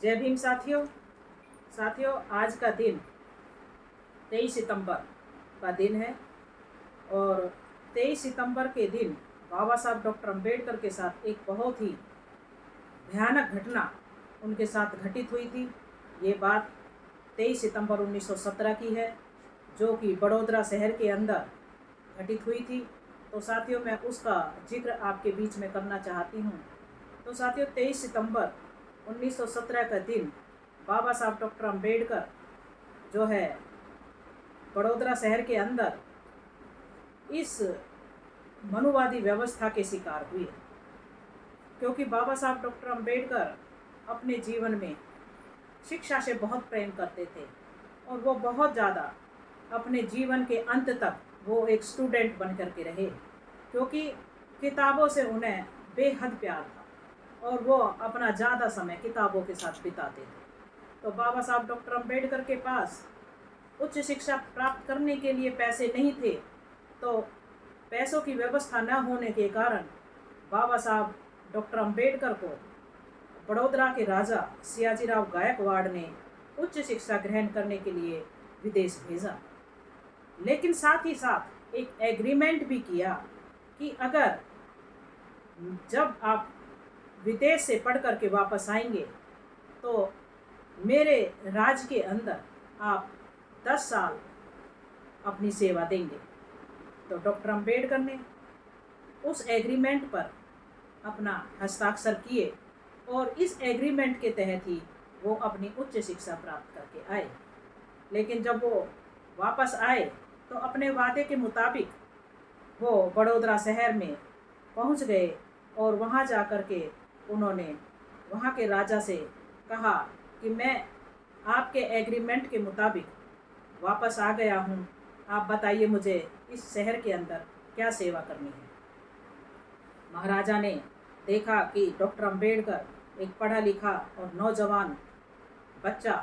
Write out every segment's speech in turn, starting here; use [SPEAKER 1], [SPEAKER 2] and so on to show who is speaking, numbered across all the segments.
[SPEAKER 1] जय भीम साथियों। आज का दिन 23 सितंबर का दिन है और 23 सितंबर के दिन बाबा साहब डॉक्टर अंबेडकर के साथ एक बहुत ही भयानक घटना उनके साथ घटित हुई थी। ये बात 23 सितंबर 1917 की है, जो कि बड़ौदा शहर के अंदर घटित हुई थी। तो साथियों, मैं उसका जिक्र आपके बीच में करना चाहती हूँ। तो साथियों, 23 सितंबर 1917 का दिन बाबा साहब डॉक्टर अंबेडकर जो है बड़ौदा शहर के अंदर इस मनुवादी व्यवस्था के शिकार हुए, क्योंकि बाबा साहब डॉक्टर अंबेडकर अपने जीवन में शिक्षा से बहुत प्रेम करते थे और वो बहुत ज़्यादा अपने जीवन के अंत तक वो एक स्टूडेंट बन कर के रहे, क्योंकि किताबों से उन्हें बेहद प्यार था और वो अपना ज़्यादा समय किताबों के साथ बिताते थे। तो बाबा साहब डॉक्टर अंबेडकर के पास उच्च शिक्षा प्राप्त करने के लिए पैसे नहीं थे, तो पैसों की व्यवस्था न होने के कारण बाबा साहब डॉक्टर अंबेडकर को बड़ौदा के राजा सियाजीराव गायकवाड़ ने उच्च शिक्षा ग्रहण करने के लिए विदेश भेजा। लेकिन साथ ही साथ एक एग्रीमेंट भी किया कि अगर जब आप विदेश से पढ़ कर के वापस आएंगे तो मेरे राज के अंदर आप 10 साल अपनी सेवा देंगे। तो डॉक्टर अंबेडकर ने उस एग्रीमेंट पर अपना हस्ताक्षर किए और इस एग्रीमेंट के तहत ही वो अपनी उच्च शिक्षा प्राप्त करके आए। लेकिन जब वो वापस आए तो अपने वादे के मुताबिक वो बड़ौदा शहर में पहुंच गए और वहां जा कर के उन्होंने वहां के राजा से कहा कि मैं आपके एग्रीमेंट के मुताबिक वापस आ गया हूं, आप बताइए मुझे इस शहर के अंदर क्या सेवा करनी है। महाराजा ने देखा कि डॉक्टर अंबेडकर एक पढ़ा लिखा और नौजवान बच्चा,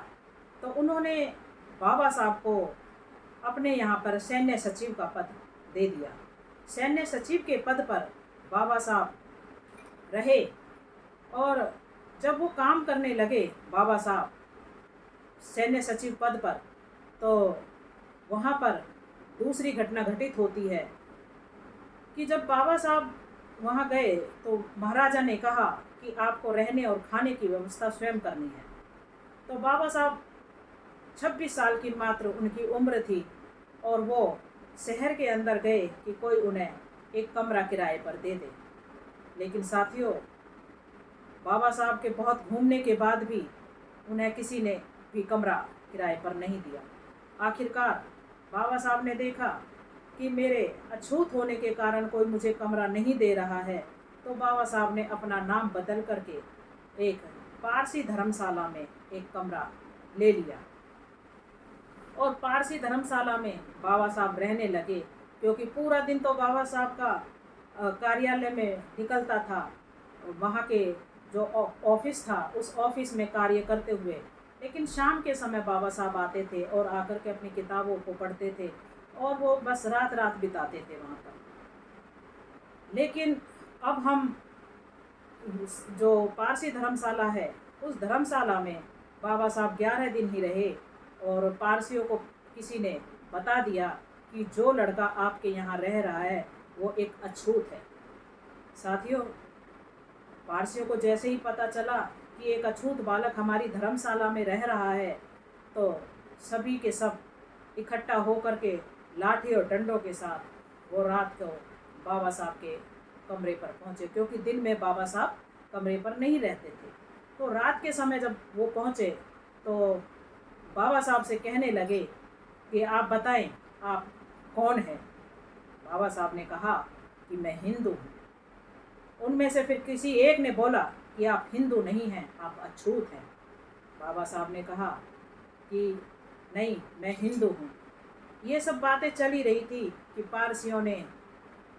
[SPEAKER 1] तो उन्होंने बाबा साहब को अपने यहाँ पर सैन्य सचिव का पद दे दिया। सैन्य सचिव के पद पर बाबा साहब रहे और जब वो काम करने लगे बाबा साहब सैन्य सचिव पद पर, तो वहाँ पर दूसरी घटना घटित होती है कि जब बाबा साहब वहाँ गए तो महाराजा ने कहा कि आपको रहने और खाने की व्यवस्था स्वयं करनी है। तो बाबा साहब 26 साल की मात्र उनकी उम्र थी और वो शहर के अंदर गए कि कोई उन्हें एक कमरा किराए पर दे दे। लेकिन साथियों, बाबा साहब के बहुत घूमने के बाद भी उन्हें किसी ने भी कमरा किराए पर नहीं दिया। आखिरकार बाबा साहब ने देखा कि मेरे अछूत होने के कारण कोई मुझे कमरा नहीं दे रहा है, तो बाबा साहब ने अपना नाम बदल करके एक पारसी धर्मशाला में एक कमरा ले लिया और पारसी धर्मशाला में बाबा साहब रहने लगे, क्योंकि पूरा दिन तो बाबा साहब का कार्यालय में निकलता था, वहाँ के जो ऑफिस था उस ऑफिस में कार्य करते हुए। लेकिन शाम के समय बाबा साहब आते थे और आकर के अपनी किताबों को पढ़ते थे और वो बस रात रात बिताते थे वहाँ पर। लेकिन अब हम जो पारसी धर्मशाला है उस धर्मशाला में बाबा साहब 11 दिन ही रहे और पारसियों को किसी ने बता दिया कि जो लड़का आपके यहाँ रह रहा है वो एक अछूत है। साथियों, पारसियों को जैसे ही पता चला कि एक अछूत बालक हमारी धर्मशाला में रह रहा है, तो सभी के सब इकट्ठा होकर के लाठी और डंडों के साथ वो रात को बाबा साहब के कमरे पर पहुँचे, क्योंकि दिन में बाबा साहब कमरे पर नहीं रहते थे। तो रात के समय जब वो पहुँचे तो बाबा साहब से कहने लगे कि आप बताएं आप कौन हैं। बाबा साहब ने कहा कि मैं हिंदू हूँ। उनमें से फिर किसी एक ने बोला कि आप हिंदू नहीं हैं, आप अछूत हैं। बाबा साहब ने कहा कि नहीं, मैं हिंदू हूँ। ये सब बातें चली रही थी कि पारसियों ने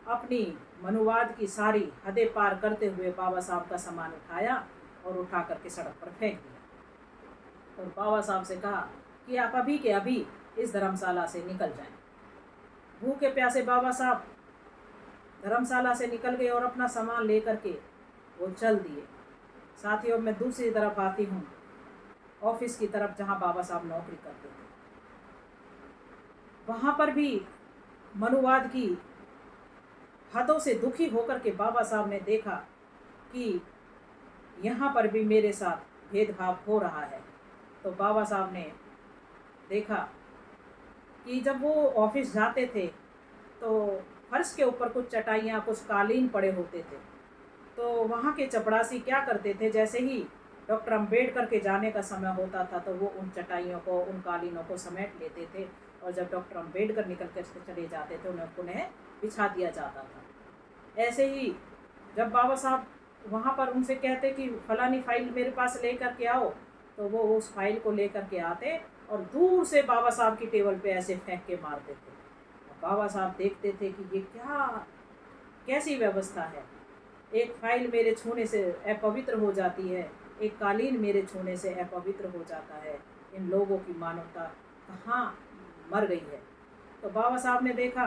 [SPEAKER 1] अपनी मनुवाद की सारी हदें पार करते हुए बाबा साहब का सामान उठाया और उठा करके सड़क पर फेंक दिया और बाबा साहब से कहा कि आप अभी के अभी इस धर्मशाला से निकल जाएं। भूखे प्यासे बाबा साहब धर्मशाला से निकल गए और अपना सामान ले करके वो चल दिए। साथियों, मैं दूसरी तरफ आती हूँ ऑफिस की तरफ जहाँ बाबा साहब नौकरी करते थे। वहाँ पर भी मनुवाद की हदों से दुखी होकर के बाबा साहब ने देखा कि यहाँ पर भी मेरे साथ भेदभाव हो रहा है। तो बाबा साहब ने देखा कि जब वो ऑफिस जाते थे तो फर्श के ऊपर कुछ चटाइयाँ, कुछ कालीन पड़े होते थे। तो वहाँ के चपरासी क्या करते थे, जैसे ही डॉक्टर अंबेडकर के जाने का समय होता था तो वो उन चटाइयों को, उन कालीनों को समेट लेते थे, और जब डॉक्टर अंबेडकर निकल कर चले जाते थे उन्हें बिछा दिया जाता था। ऐसे ही जब बाबा साहब वहाँ पर उनसे कहते कि फलानी फाइल मेरे पास लेकर के आओ, तो वो उस फाइल को लेकर के आते और दूर से बाबा साहब की टेबल पे ऐसे फेंक के मारते थे। बाबा साहब देखते थे कि ये कैसी व्यवस्था है, एक फाइल मेरे छूने से अपवित्र हो जाती है, एक कालीन मेरे छूने से अपवित्र हो जाता है, इन लोगों की मानवता कहाँ मर गई है। तो बाबा साहब ने देखा,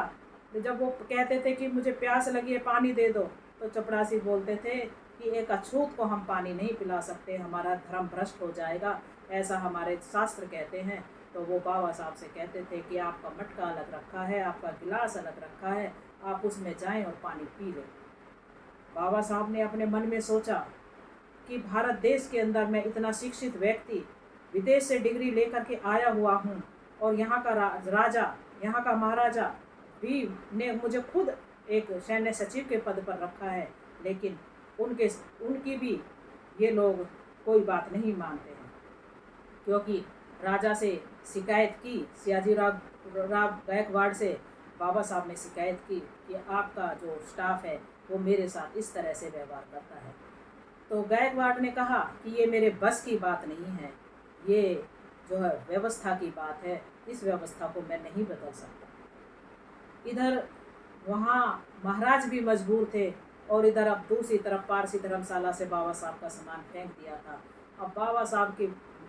[SPEAKER 1] तो जब वो कहते थे कि मुझे प्यास लगी है, पानी दे दो, तो चपरासी बोलते थे कि एक अछूत को हम पानी नहीं पिला सकते, हमारा धर्म भ्रष्ट हो जाएगा, ऐसा हमारे शास्त्र कहते हैं। तो वो बाबा साहब से कहते थे कि आपका मटका अलग रखा है, आपका गिलास अलग रखा है, आप उसमें जाएं और पानी पी लें। बाबा साहब ने अपने मन में सोचा कि भारत देश के अंदर मैं इतना शिक्षित व्यक्ति विदेश से डिग्री लेकर के आया हुआ हूँ, और यहाँ का राजा, यहाँ का महाराजा भी ने मुझे खुद एक सैन्य सचिव के पद पर रखा है, लेकिन उनकी भी ये लोग कोई बात नहीं मानते हैं। क्योंकि राजा से शिकायत की, सयाजीराव गायकवाड़ से बाबा साहब ने शिकायत की कि आपका जो स्टाफ है वो मेरे साथ इस तरह से व्यवहार करता है। तो गायकवाड़ ने कहा कि ये मेरे बस की बात नहीं है, ये जो है व्यवस्था की बात है, इस व्यवस्था को मैं नहीं बदल सकता। इधर वहाँ महाराज भी मजबूर थे, और इधर अब दूसरी तरफ पारसी धर्मशाला से बाबा साहब का सामान फेंक दिया था। अब बाबा साहब के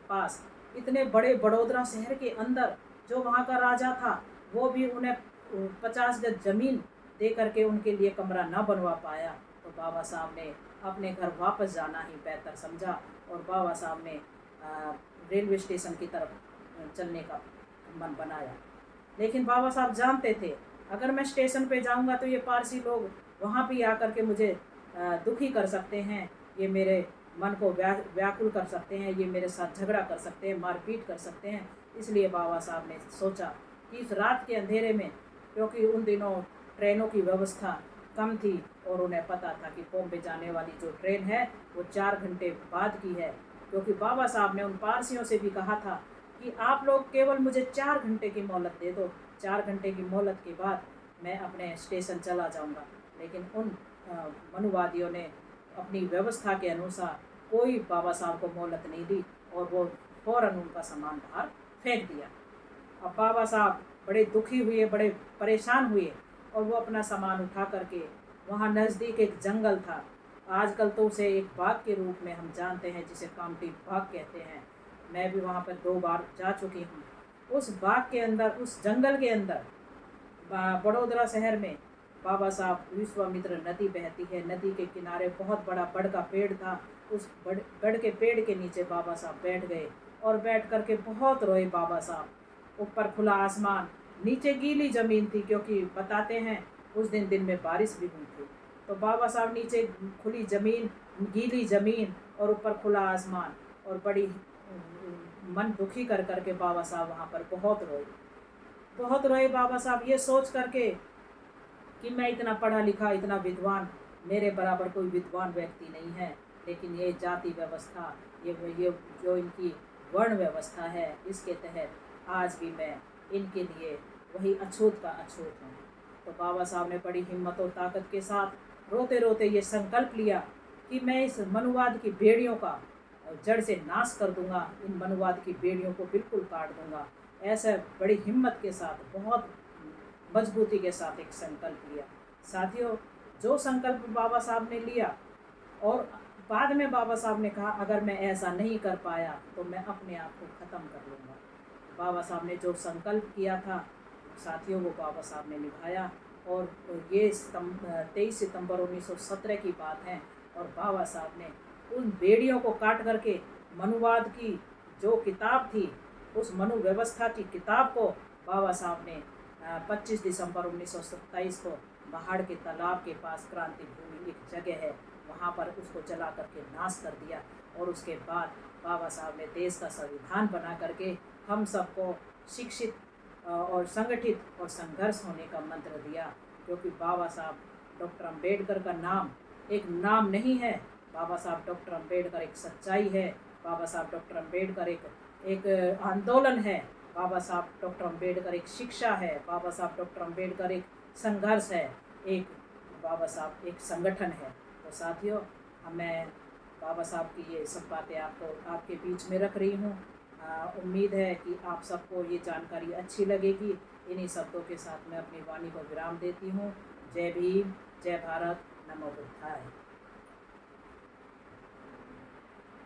[SPEAKER 1] पास इतने बड़े बड़ौदा शहर के अंदर जो वहाँ का राजा था, वो भी उन्हें 50 गज जमीन दे करके उनके लिए कमरा न बनवा पाया। तो बाबा साहब ने अपने घर वापस जाना ही बेहतर समझा, और बाबा साहब ने रेलवे स्टेशन की तरफ चलने का मन बनाया। लेकिन बाबा साहब जानते थे अगर मैं स्टेशन पे जाऊंगा तो ये पारसी लोग वहाँ भी आकर के मुझे दुखी कर सकते हैं, ये मेरे मन को व्याकुल कर सकते हैं, ये मेरे साथ झगड़ा कर सकते हैं, मारपीट कर सकते हैं। इसलिए बाबा साहब ने सोचा कि इस रात के अंधेरे में, क्योंकि उन दिनों ट्रेनों की व्यवस्था कम थी और उन्हें पता था कि बॉम्बे जाने वाली जो ट्रेन है वो 4 घंटे बाद की है, क्योंकि बाबा साहब ने उन पारसियों से भी कहा था कि आप लोग केवल मुझे 4 घंटे की मोहलत दे दो, 4 घंटे की मोहलत के बाद मैं अपने स्टेशन चला जाऊंगा। लेकिन उन मनुवादियों ने अपनी व्यवस्था के अनुसार कोई बाबा साहब को मोहलत नहीं दी, और वो फ़ौरन उनका सामान बाहर फेंक दिया। अब बाबा साहब बड़े दुखी हुए, बड़े परेशान हुए, और वो अपना सामान उठा करके वहाँ नज़दीक एक जंगल था, आजकल तो उसे एक बाग के रूप में हम जानते हैं, जिसे कामटी बाग कहते हैं। मैं भी वहाँ पर 2 बार जा चुकी हूँ। उस बाग के अंदर, उस जंगल के अंदर बड़ौदा शहर में बाबा साहब, विश्वामित्र नदी बहती है, नदी के किनारे बहुत बड़ा बड़ का पेड़ था, उस बड़ के पेड़ के नीचे बाबा साहब बैठ गए, और बैठ करके बहुत रोए बाबा साहब। ऊपर खुला आसमान, नीचे गीली ज़मीन थी, क्योंकि बताते हैं उस दिन में बारिश भी हुई थी। तो बाबा साहब नीचे खुली ज़मीन, गीली ज़मीन और ऊपर खुला आसमान, और बड़ी मन दुखी कर करके बाबा साहब वहाँ पर बहुत रोए बाबा साहब, ये सोच करके कि मैं इतना पढ़ा लिखा, इतना विद्वान, मेरे बराबर कोई विद्वान व्यक्ति नहीं है, लेकिन ये जाति व्यवस्था, ये जो इनकी वर्ण व्यवस्था है, इसके तहत आज भी मैं इनके लिए वही अछूत का अछूत हूँ। तो बाबा साहब ने बड़ी हिम्मत और ताकत के साथ रोते रोते ये संकल्प लिया कि मैं इस मनुवाद की बेड़ियों का जड़ से नाश कर दूंगा, इन मनुवाद की बेड़ियों को बिल्कुल काट दूंगा। ऐसा बड़ी हिम्मत के साथ, बहुत मजबूती के साथ एक संकल्प लिया। साथियों, जो संकल्प बाबा साहब ने लिया, और बाद में बाबा साहब ने कहा अगर मैं ऐसा नहीं कर पाया तो मैं अपने आप को ख़त्म कर लूँगा। बाबा साहब ने जो संकल्प किया था साथियों, वो बाबा साहब ने निभाया, और ये 23 सितंबर 1917 की बात है, और बाबा साहब ने उन बेड़ियों को काट करके मनुवाद की जो किताब थी, उस मनु व्यवस्था की किताब को बाबा साहब ने 25 दिसंबर 1927 को पहाड़ के तालाब के पास क्रांति भूमि एक जगह है, वहाँ पर उसको जला करके नाश कर दिया। और उसके बाद बाबा साहब ने देश का संविधान बना करके हम सबको शिक्षित और संगठित और संघर्ष होने का मंत्र दिया। क्योंकि बाबा साहब डॉक्टर अंबेडकर का नाम एक नाम नहीं है, बाबा साहब डॉक्टर अंबेडकर एक सच्चाई है, बाबा साहब डॉक्टर अंबेडकर एक आंदोलन है, बाबा साहब डॉक्टर अंबेडकर एक शिक्षा है, बाबा साहब डॉक्टर अंबेडकर एक संघर्ष है, एक बाबा साहब एक संगठन है। तो साथियों, मैं बाबा साहब की ये सब बातें आपके बीच में रख रही हूँ। उम्मीद है कि आप सबको ये जानकारी अच्छी लगेगी। इन्हीं शब्दों के साथ मैं अपनी वाणी को विराम देती हूँ। जय भीम, जय भारत, नमो बुद्धाय।